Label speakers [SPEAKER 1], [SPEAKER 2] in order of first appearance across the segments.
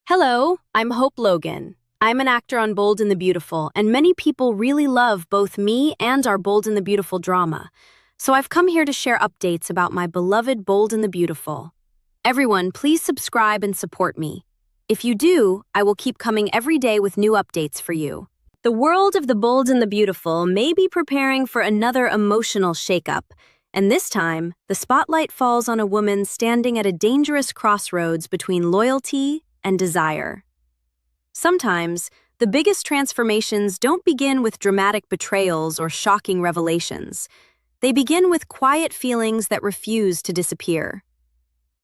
[SPEAKER 1] Hello, I'm Hope Logan. I'm an actor on Bold and the Beautiful, and many people really love both me and our Bold and the Beautiful drama. So I've come here to share updates about my beloved Bold and the Beautiful. Everyone, please subscribe and support me. If you do, I will keep coming every day with new updates for you. The world of the Bold and the Beautiful may be preparing for another emotional shakeup, and this time, the spotlight falls on a woman standing at a dangerous crossroads between loyalty and desire. Sometimes, the biggest transformations don't begin with dramatic betrayals or shocking revelations. They begin with quiet feelings that refuse to disappear.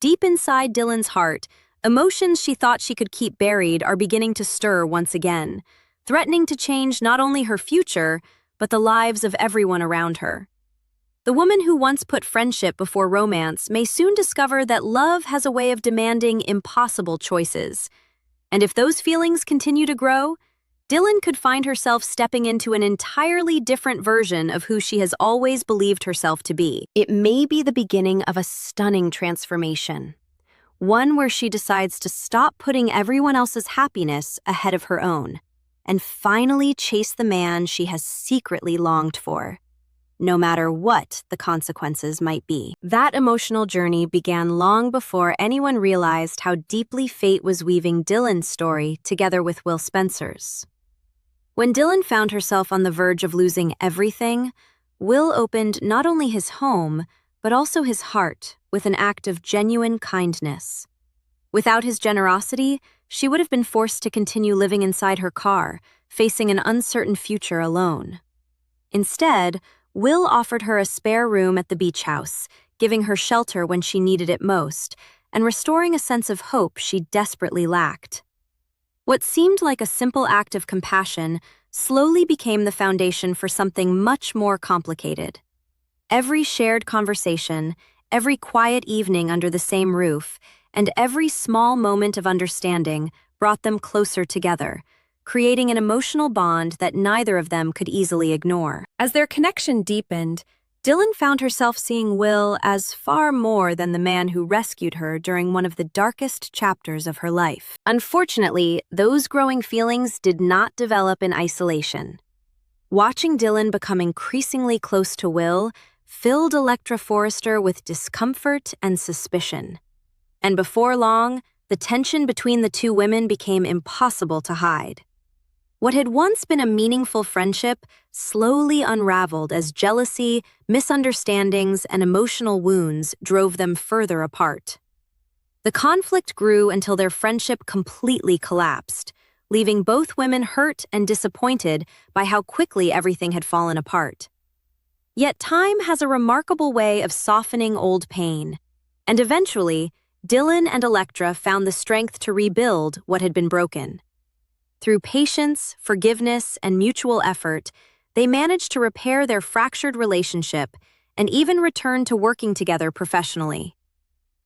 [SPEAKER 1] Deep inside Dylan's heart, emotions she thought she could keep buried are beginning to stir once again, threatening to change not only her future, but the lives of everyone around her. The woman who once put friendship before romance may soon discover that love has a way of demanding impossible choices. And if those feelings continue to grow, Dylan could find herself stepping into an entirely different version of who she has always believed herself to be. It may be the beginning of a stunning transformation, one where she decides to stop putting everyone else's happiness ahead of her own, and finally chase the man she has secretly longed for, no matter what the consequences might be. That emotional journey began long before anyone realized how deeply fate was weaving Dylan's story together with Will Spencer's. When Dylan found herself on the verge of losing everything, Will opened not only his home, but also his heart with an act of genuine kindness. Without his generosity, she would have been forced to continue living inside her car, facing an uncertain future alone. Instead, Will offered her a spare room at the beach house, giving her shelter when she needed it most, and restoring a sense of hope she desperately lacked. What seemed like a simple act of compassion slowly became the foundation for something much more complicated. Every shared conversation, every quiet evening under the same roof, and every small moment of understanding brought them closer together, creating an emotional bond that neither of them could easily ignore. As their connection deepened, Dylan found herself seeing Will as far more than the man who rescued her during one of the darkest chapters of her life. Unfortunately, those growing feelings did not develop in isolation. Watching Dylan become increasingly close to Will filled Electra Forrester with discomfort and suspicion. And before long, the tension between the two women became impossible to hide. What had once been a meaningful friendship slowly unraveled as jealousy, misunderstandings, and emotional wounds drove them further apart. The conflict grew until their friendship completely collapsed, leaving both women hurt and disappointed by how quickly everything had fallen apart. Yet time has a remarkable way of softening old pain, and eventually, Dylan and Electra found the strength to rebuild what had been broken. Through patience, forgiveness, and mutual effort, they managed to repair their fractured relationship and even return to working together professionally.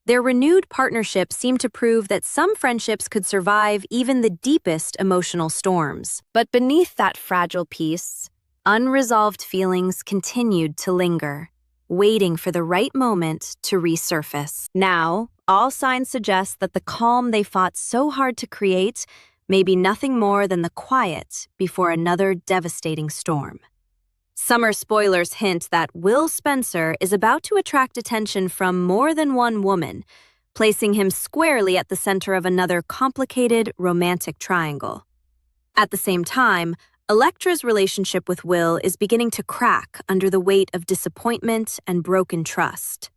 [SPEAKER 1] Their renewed partnership seemed to prove that some friendships could survive even the deepest emotional storms. But beneath that fragile peace, unresolved feelings continued to linger, waiting for the right moment to resurface. Now, all signs suggest that the calm they fought so hard to create may be nothing more than the quiet before another devastating storm. Summer spoilers hint that Will Spencer is about to attract attention from more than one woman, placing him squarely at the center of another complicated romantic triangle. At the same time, Electra's relationship with Will is beginning to crack under the weight of disappointment and broken trust.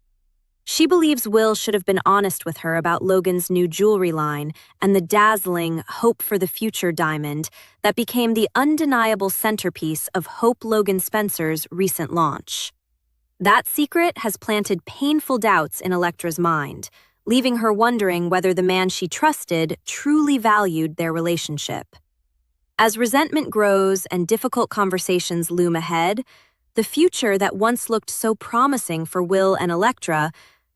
[SPEAKER 1] She believes Will should have been honest with her about Logan's new jewelry line and the dazzling Hope for the Future diamond that became the undeniable centerpiece of Hope Logan Spencer's recent launch. That secret has planted painful doubts in Electra's mind, leaving her wondering whether the man she trusted truly valued their relationship. As resentment grows and difficult conversations loom ahead, the future that once looked so promising for Will and Electra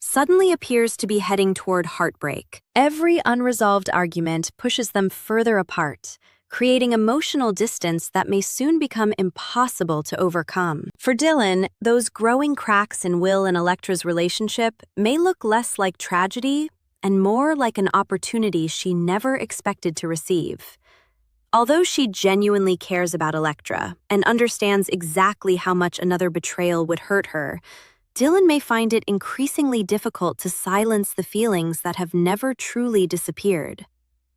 [SPEAKER 1] suddenly appears to be heading toward heartbreak. Every unresolved argument pushes them further apart, creating emotional distance that may soon become impossible to overcome. For Dylan, those growing cracks in Will and Electra's relationship may look less like tragedy and more like an opportunity she never expected to receive. Although she genuinely cares about Electra and understands exactly how much another betrayal would hurt her, Dylan may find it increasingly difficult to silence the feelings that have never truly disappeared.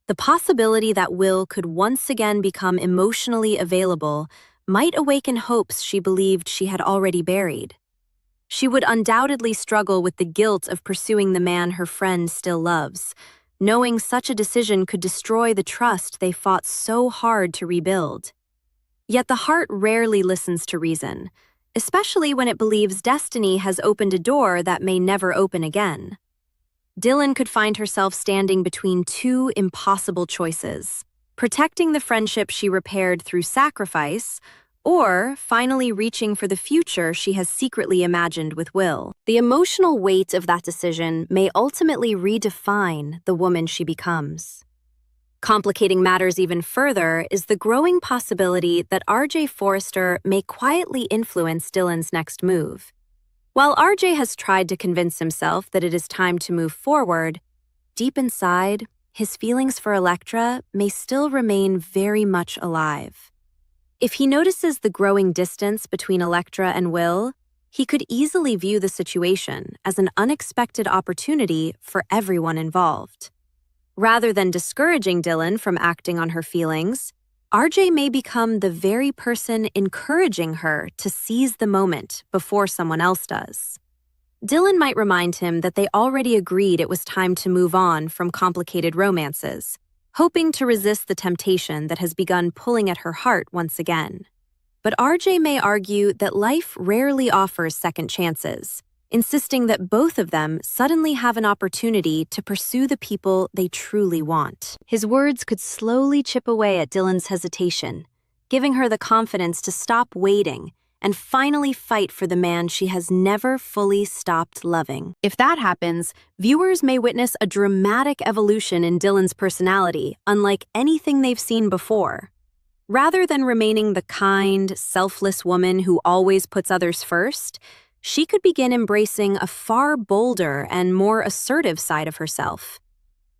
[SPEAKER 1] The possibility that Will could once again become emotionally available might awaken hopes she believed she had already buried. She would undoubtedly struggle with the guilt of pursuing the man her friend still loves, knowing such a decision could destroy the trust they fought so hard to rebuild. Yet the heart rarely listens to reason, especially when it believes destiny has opened a door that may never open again. Dylan could find herself standing between two impossible choices: protecting the friendship she repaired through sacrifice, or finally reaching for the future she has secretly imagined with Will. The emotional weight of that decision may ultimately redefine the woman she becomes. Complicating matters even further is the growing possibility that R.J. Forrester may quietly influence Dylan's next move. While R.J. has tried to convince himself that it is time to move forward, deep inside, his feelings for Electra may still remain very much alive. If he notices the growing distance between Electra and Will, he could easily view the situation as an unexpected opportunity for everyone involved. Rather than discouraging Dylan from acting on her feelings, RJ may become the very person encouraging her to seize the moment before someone else does. Dylan might remind him that they already agreed it was time to move on from complicated romances, hoping to resist the temptation that has begun pulling at her heart once again. But RJ may argue that life rarely offers second chances, insisting that both of them suddenly have an opportunity to pursue the people they truly want. His words could slowly chip away at Dylan's hesitation, giving her the confidence to stop waiting and finally fight for the man she has never fully stopped loving. If that happens, viewers may witness a dramatic evolution in Dylan's personality, unlike anything they've seen before. Rather than remaining the kind, selfless woman who always puts others first, she could begin embracing a far bolder and more assertive side of herself.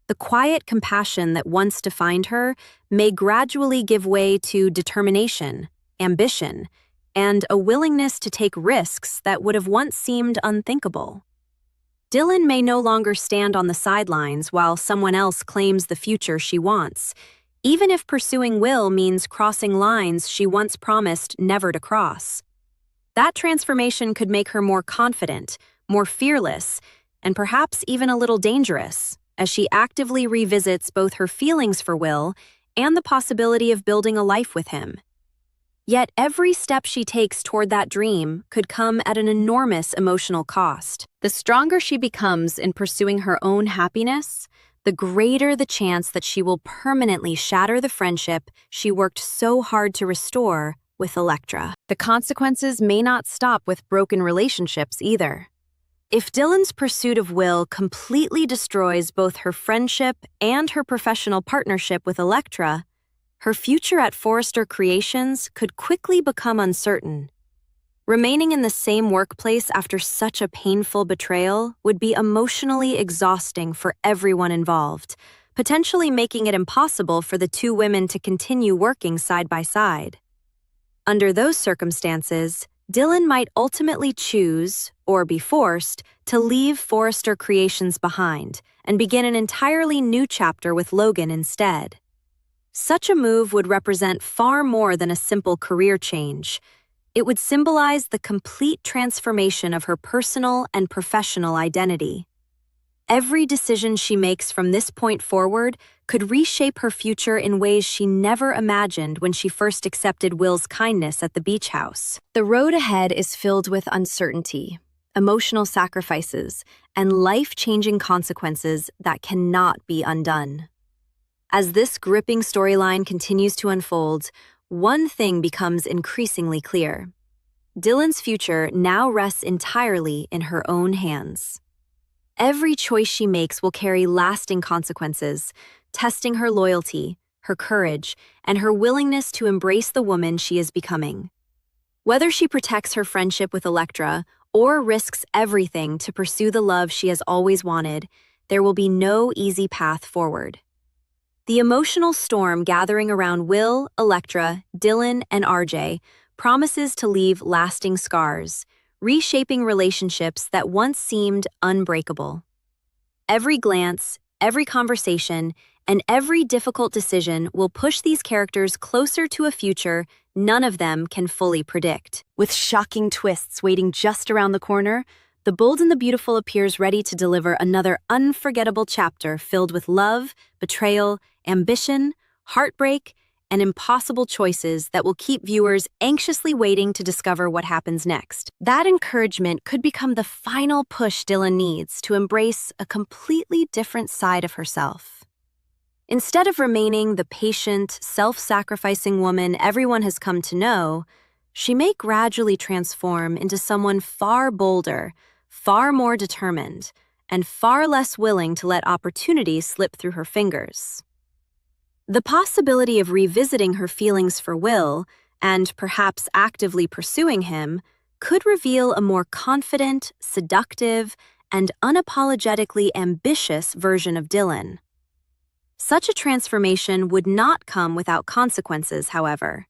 [SPEAKER 1] The quiet compassion that once defined her may gradually give way to determination, ambition, and a willingness to take risks that would have once seemed unthinkable. Dylan may no longer stand on the sidelines while someone else claims the future she wants, even if pursuing Will means crossing lines she once promised never to cross. That transformation could make her more confident, more fearless, and perhaps even a little dangerous, as she actively revisits both her feelings for Will and the possibility of building a life with him. Yet every step she takes toward that dream could come at an enormous emotional cost. The stronger she becomes in pursuing her own happiness, the greater the chance that she will permanently shatter the friendship she worked so hard to restore with Electra. The consequences may not stop with broken relationships either. If Dylan's pursuit of Will completely destroys both her friendship and her professional partnership with Electra, her future at Forrester Creations could quickly become uncertain. Remaining in the same workplace after such a painful betrayal would be emotionally exhausting for everyone involved, potentially making it impossible for the two women to continue working side by side. Under those circumstances, Dylan might ultimately choose, or be forced, to leave Forrester Creations behind and begin an entirely new chapter with Logan instead. Such a move would represent far more than a simple career change. It would symbolize the complete transformation of her personal and professional identity. Every decision she makes from this point forward could reshape her future in ways she never imagined when she first accepted Will's kindness at the beach house. The road ahead is filled with uncertainty, emotional sacrifices, and life-changing consequences that cannot be undone. As this gripping storyline continues to unfold, one thing becomes increasingly clear. Dylan's future now rests entirely in her own hands. Every choice she makes will carry lasting consequences, testing her loyalty, her courage, and her willingness to embrace the woman she is becoming. Whether she protects her friendship with Electra or risks everything to pursue the love she has always wanted, there will be no easy path forward. The emotional storm gathering around Will, Electra, Dylan, and RJ promises to leave lasting scars, reshaping relationships that once seemed unbreakable. Every glance, every conversation, and every difficult decision will push these characters closer to a future none of them can fully predict. With shocking twists waiting just around the corner, The Bold and the Beautiful appears ready to deliver another unforgettable chapter filled with love, betrayal, ambition, heartbreak, and impossible choices that will keep viewers anxiously waiting to discover what happens next. That encouragement could become the final push Dylan needs to embrace a completely different side of herself. Instead of remaining the patient, self-sacrificing woman everyone has come to know, she may gradually transform into someone far bolder, far more determined, and far less willing to let opportunity slip through her fingers. The possibility of revisiting her feelings for Will, and perhaps actively pursuing him, could reveal a more confident, seductive, and unapologetically ambitious version of Dylan. Such a transformation would not come without consequences, however.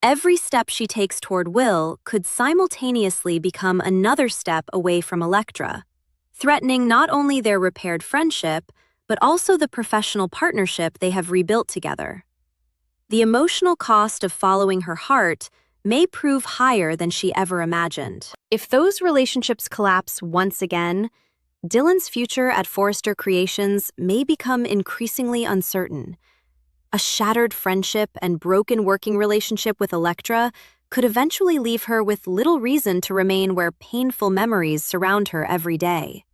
[SPEAKER 1] Every step she takes toward Will could simultaneously become another step away from Electra, threatening not only their repaired friendship, but also the professional partnership they have rebuilt together. The emotional cost of following her heart may prove higher than she ever imagined. If those relationships collapse once again, Dylan's future at Forrester Creations may become increasingly uncertain. A shattered friendship and broken working relationship with Electra could eventually leave her with little reason to remain where painful memories surround her every day.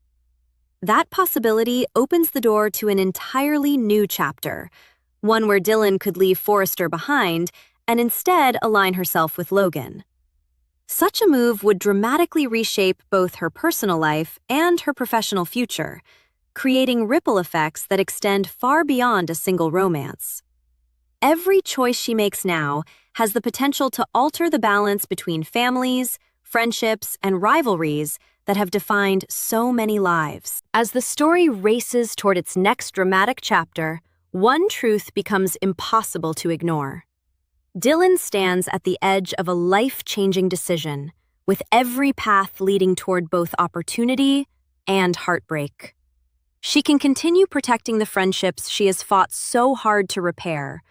[SPEAKER 1] That possibility opens the door to an entirely new chapter, one where Dylan could leave Forrester behind and instead align herself with Logan. Such a move would dramatically reshape both her personal life and her professional future, creating ripple effects that extend far beyond a single romance. Every choice she makes now has the potential to alter the balance between families, friendships, and rivalries that have defined so many lives. As the story races toward its next dramatic chapter, one truth becomes impossible to ignore. Dylan stands at the edge of a life-changing decision, with every path leading toward both opportunity and heartbreak. She can continue protecting the friendships she has fought so hard to repair,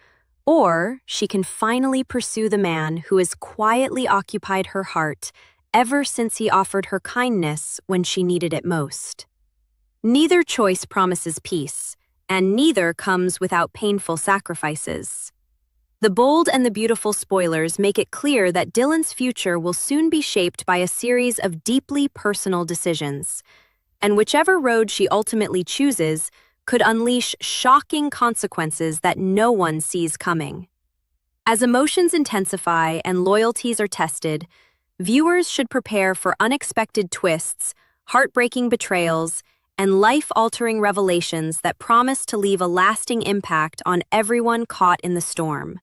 [SPEAKER 1] or she can finally pursue the man who has quietly occupied her heart ever since he offered her kindness when she needed it most. Neither choice promises peace, and neither comes without painful sacrifices. The Bold and the Beautiful spoilers make it clear that Dylan's future will soon be shaped by a series of deeply personal decisions, and whichever road she ultimately chooses could unleash shocking consequences that no one sees coming. As emotions intensify and loyalties are tested, viewers should prepare for unexpected twists, heartbreaking betrayals, and life-altering revelations that promise to leave a lasting impact on everyone caught in the storm.